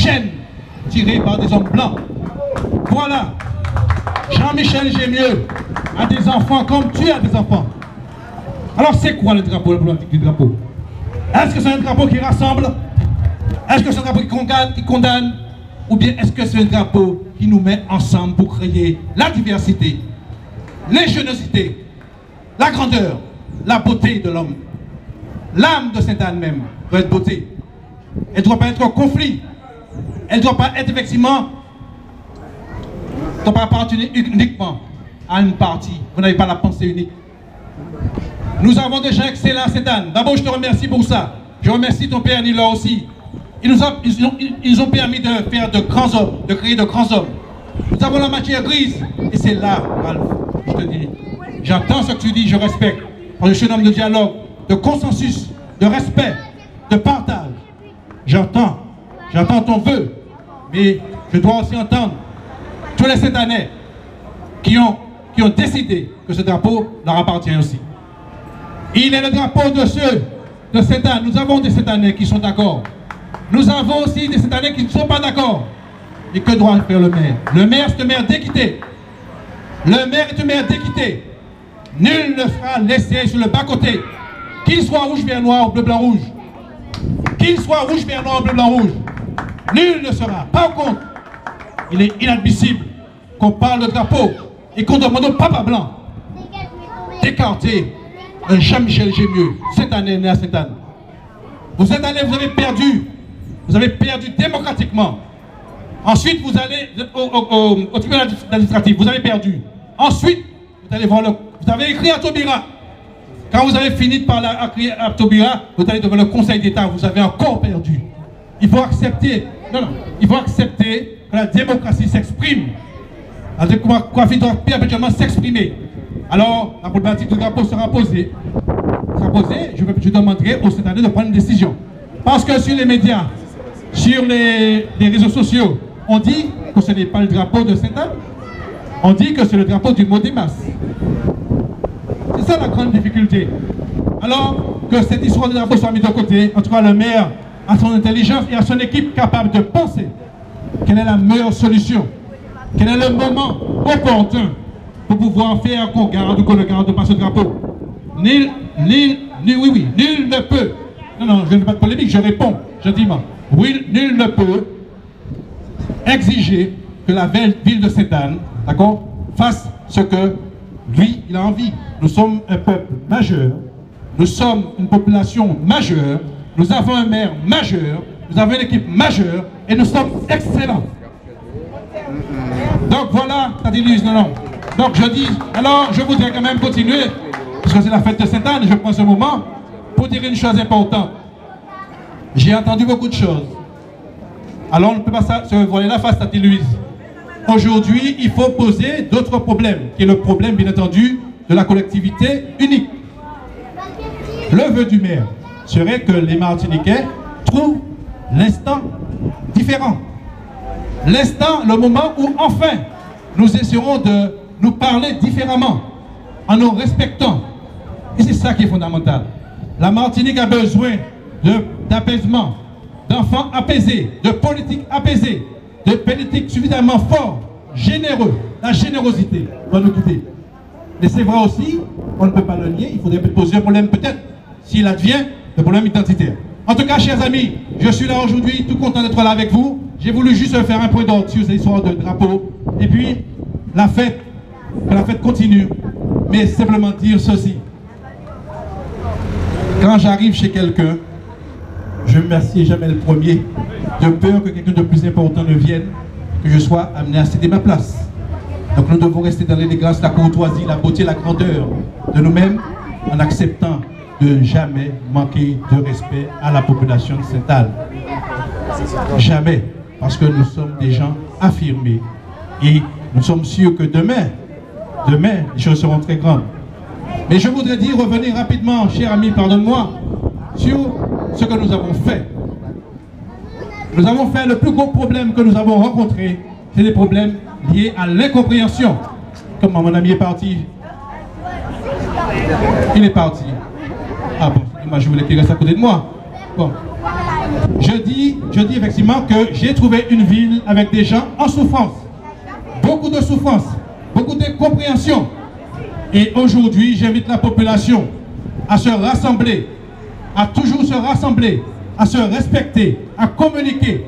chaînes tirées par des hommes blancs. Voilà. Jean-Michel Gémieux a des enfants comme tu as des enfants. Alors c'est quoi le drapeau, le politique du drapeau? Est-ce que c'est un drapeau qui rassemble? Est-ce que c'est un drapeau qui condamne? Ou bien est-ce que c'est un drapeau qui nous met ensemble pour créer la diversité, l'ingéniosité, la grandeur, la beauté de l'homme? L'âme de Sainte-Anne même doit être beauté. Elle ne doit pas être en conflit. Elle ne doit pas être effectivement, ne doit pas appartenir uniquement à une partie. Vous n'avez pas la pensée unique. Nous avons des gens excellents à Sainte-Anne. D'abord, je te remercie pour ça. Je remercie ton père Nilo aussi. Ils ont permis de faire de grands hommes, de créer de grands hommes. Nous avons la matière grise. Et c'est là, Ralph, je te dis. J'entends ce que tu dis, je respecte. Parce que je suis un homme de dialogue, de consensus, de respect, de partage. J'entends ton vœu. Mais je dois aussi entendre tous les Sainte-Annais qui ont décidé que ce drapeau leur appartient aussi. Il est le drapeau de ceux de Sainte-Anne. Nous avons des Sainte-Annais qui sont d'accord. Nous avons aussi des Sainte-Annais qui ne sont pas d'accord. Et que doit faire le maire? Le maire, c'est un maire d'équité. Le maire est un maire d'équité. Nul ne sera laissé sur le bas-côté. Qu'il soit rouge, vert, noir ou bleu, blanc, rouge. Qu'il soit rouge, vert, noir ou bleu, blanc, rouge. Nul ne sera. Par contre, il est inadmissible qu'on parle de drapeau et qu'on demande au papa blanc d'écarter un Jean-Michel Gémieux, Sainte-Anne né à Sainte-Anne. Vous êtes allé, vous avez perdu démocratiquement. Ensuite, vous allez au tribunal administratif, vous avez perdu. Ensuite, vous allez voir vous avez écrit à Taubira. Quand vous avez fini de parler à Taubira, vous allez devant le Conseil d'État, vous avez encore perdu. Il faut accepter, il faut accepter que la démocratie s'exprime. La démocratie doit perpétuellement s'exprimer. Alors, la problématique du drapeau sera posée. Je demanderai aux Sainte-Anne de prendre une décision. Parce que sur les médias, sur les réseaux sociaux, on dit que ce n'est pas le drapeau de Sainte-Anne. On dit que c'est le drapeau du Mot-des-Masses. C'est ça la grande difficulté. Alors, que cette histoire de drapeau soit mise de côté, en tout cas le maire a son intelligence et a son équipe capable de penser quelle est la meilleure solution, quel est le moment opportun pour pouvoir faire qu'on garde ou qu'on ne garde pas ce drapeau. Nul ne peut. Non, je ne fais pas de polémique, je réponds gentiment. Oui, nul ne peut exiger que la ville de Sainte-Anne, d'accord, fasse ce que lui, il a envie. Nous sommes un peuple majeur, nous sommes une population majeure, nous avons un maire majeur, nous avons une équipe majeure et nous sommes excellents. Donc voilà, Tadilus, non. Donc je dis, alors je voudrais quand même continuer, parce que c'est la fête de Sainte-Anne, je prends ce moment pour dire une chose importante. J'ai entendu beaucoup de choses. Alors on ne peut pas se voiler la face, Tati-Louise. Aujourd'hui, il faut poser d'autres problèmes, qui est le problème, bien entendu, de la collectivité unique. Le vœu du maire serait que les Martiniquais trouvent l'instant différent. L'instant, le moment où enfin nous essaierons de nous parler différemment, en nous respectant. Et c'est ça qui est fondamental. La Martinique a besoin d'apaisement, d'enfants apaisés, de politiques apaisées, de politiques suffisamment forts, généreux. La générosité doit nous guider. Mais c'est vrai aussi, on ne peut pas le nier, il faudrait poser un problème peut-être, s'il advient, le problème identitaire. En tout cas, chers amis, je suis là aujourd'hui, tout content d'être là avec vous. J'ai voulu juste faire un point d'ordre sur ces histoires de drapeau. Et puis, que la fête continue. Mais simplement dire ceci. Quand j'arrive chez quelqu'un, je ne me m'assieds jamais le premier, de peur que quelqu'un de plus important ne vienne, que je sois amené à céder ma place. Donc nous devons rester dans l'élégance, la courtoisie, la beauté, la grandeur de nous-mêmes, en acceptant de jamais manquer de respect à la population de Sainte-Anne. Jamais, parce que nous sommes des gens affirmés et nous sommes sûrs que demain, les choses seront très grandes. Mais je voudrais dire, revenir rapidement, cher ami, pardonne-moi, sur ce que nous avons fait. Nous avons fait le plus gros problème que nous avons rencontré, c'est des problèmes liés à l'incompréhension. Comment mon ami est parti? Il est parti. Ah bon, moi je voulais qu'il reste à côté de moi. Bon. Je je dis effectivement que j'ai trouvé une ville avec des gens en souffrance. Beaucoup de souffrance, beaucoup d'incompréhension. Et aujourd'hui, j'invite la population à se rassembler, à toujours se rassembler, à se respecter, à communiquer,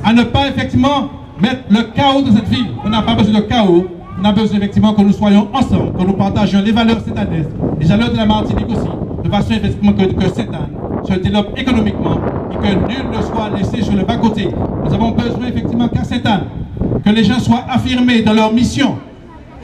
à ne pas effectivement mettre le chaos dans cette ville. On n'a pas besoin de chaos, on a besoin effectivement que nous soyons ensemble, que nous partagions les valeurs sétanaises, les valeurs de la Martinique aussi, de façon effectivement que cette année se développe économiquement et que nul ne soit laissé sur le bas-côté. Nous avons besoin effectivement qu'à cette année, que les gens soient affirmés dans leur mission,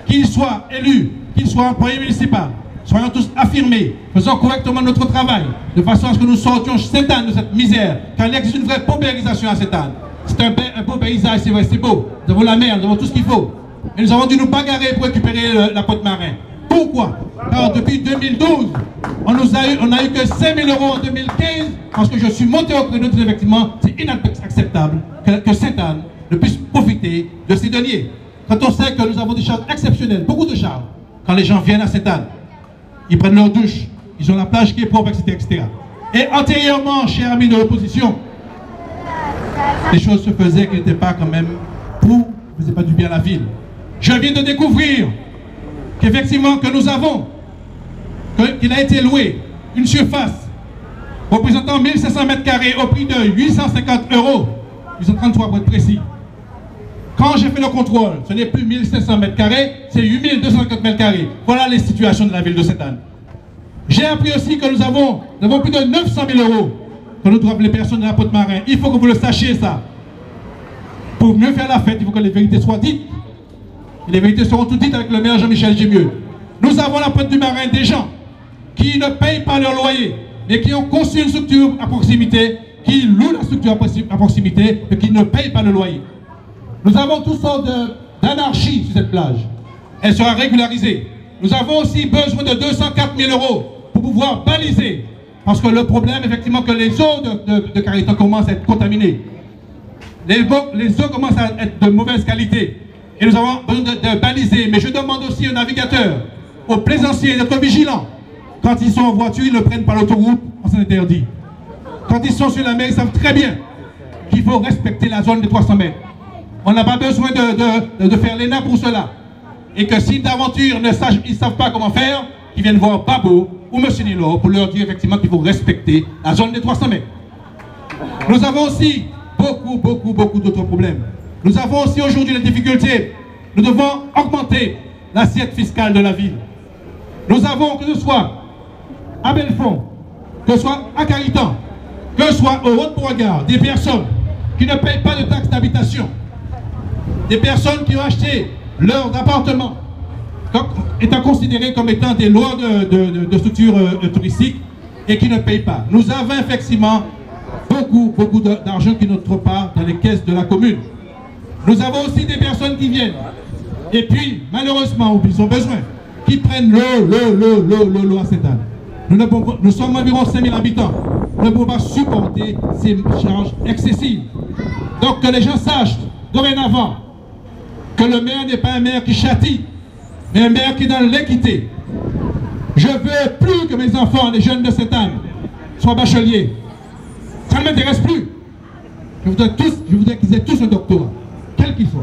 qu'ils soient élus, qu'ils soient employés municipaux, soyons tous affirmés, faisons correctement notre travail, de façon à ce que nous sortions cette année de cette misère, car il existe une vraie paupérisation à cette année. C'est un beau paysage, c'est vrai, c'est beau. Nous avons la mer, nous avons tout ce qu'il faut. Et nous avons dû nous bagarrer pour récupérer la Pointe-Marin. Pourquoi? Car depuis 2012, on a eu que 5 000 € en 2015, parce que je suis monté au créneau, effectivement, c'est inacceptable que Sainte-Anne ne puisse profiter de ces deniers. Quand on sait que nous avons des charges exceptionnelles, beaucoup de charges, quand les gens viennent à Sainte-Anne, ils prennent leur douche, ils ont la plage qui est propre, etc. Et antérieurement, chers amis de l'opposition, les choses se faisaient qui n'étaient pas quand même pour, ne faisaient pas du bien à la ville. Je viens de découvrir qu'effectivement que nous avons, qu'il a été loué une surface représentant 1500 mètres carrés au prix de 850 €, 833 pour être précis. Quand j'ai fait le contrôle, ce n'est plus 1500 mètres carrés, c'est 8250 mètres carrés. Voilà les situations de la ville de Sainte-Anne. J'ai appris aussi que nous avons plus de 900 000 € que nous doivent les personnes de la Pointe-Marin. Il faut que vous le sachiez ça. Pour mieux faire la fête, il faut que les vérités soient dites. Et les vérités seront toutes dites avec le maire Jean-Michel Gémieux. Nous avons la Pointe-du-Marin des gens qui ne payent pas leur loyer, mais qui ont conçu une structure à proximité, qui louent la structure à proximité, et qui ne payent pas le loyer. Nous avons toutes sortes d'anarchie sur cette plage. Elle sera régularisée. Nous avons aussi besoin de 204 000 € pour pouvoir baliser. Parce que le problème, effectivement, que les eaux de Cariton commencent à être contaminées. Les eaux commencent à être de mauvaise qualité. Et nous avons besoin de baliser. Mais je demande aussi aux navigateurs, aux plaisanciers d'être vigilants. Quand ils sont en voiture, ils ne prennent pas l'autoroute, on s'en interdit. Quand ils sont sur la mer, ils savent très bien qu'il faut respecter la zone des 300 mètres. On n'a pas besoin de faire l'ENA pour cela. Et que si d'aventure ils ne savent pas comment faire, ils viennent voir Babo ou M. Nilo pour leur dire effectivement qu'il faut respecter la zone des 300 mètres. Nous avons aussi beaucoup d'autres problèmes. Nous avons aussi aujourd'hui la difficulté. Nous devons augmenter l'assiette fiscale de la ville. Nous avons, que ce soit à Belfond, que ce soit à Cariton, que ce soit au Haut-Beauregard, des personnes qui ne payent pas de taxes d'habitation. Des personnes qui ont acheté leur appartement étant considérées comme étant des lois de structures touristiques et qui ne payent pas. Nous avons effectivement beaucoup d'argent qui n'entre pas dans les caisses de la commune. Nous avons aussi des personnes qui viennent et puis malheureusement, ils ont besoin, qui prennent l'eau à Sainte-Anne. Nous sommes environ 5 000 habitants. Nous ne pouvons pas supporter ces charges excessives. Donc que les gens sachent dorénavant que le maire n'est pas un maire qui châtie, mais un maire qui est dans l'équité. Je veux plus que mes enfants, les jeunes de Sainte-Anne, soient bacheliers. Ça ne m'intéresse plus. Je voudrais qu'ils aient tous un doctorat, quel qu'il soit.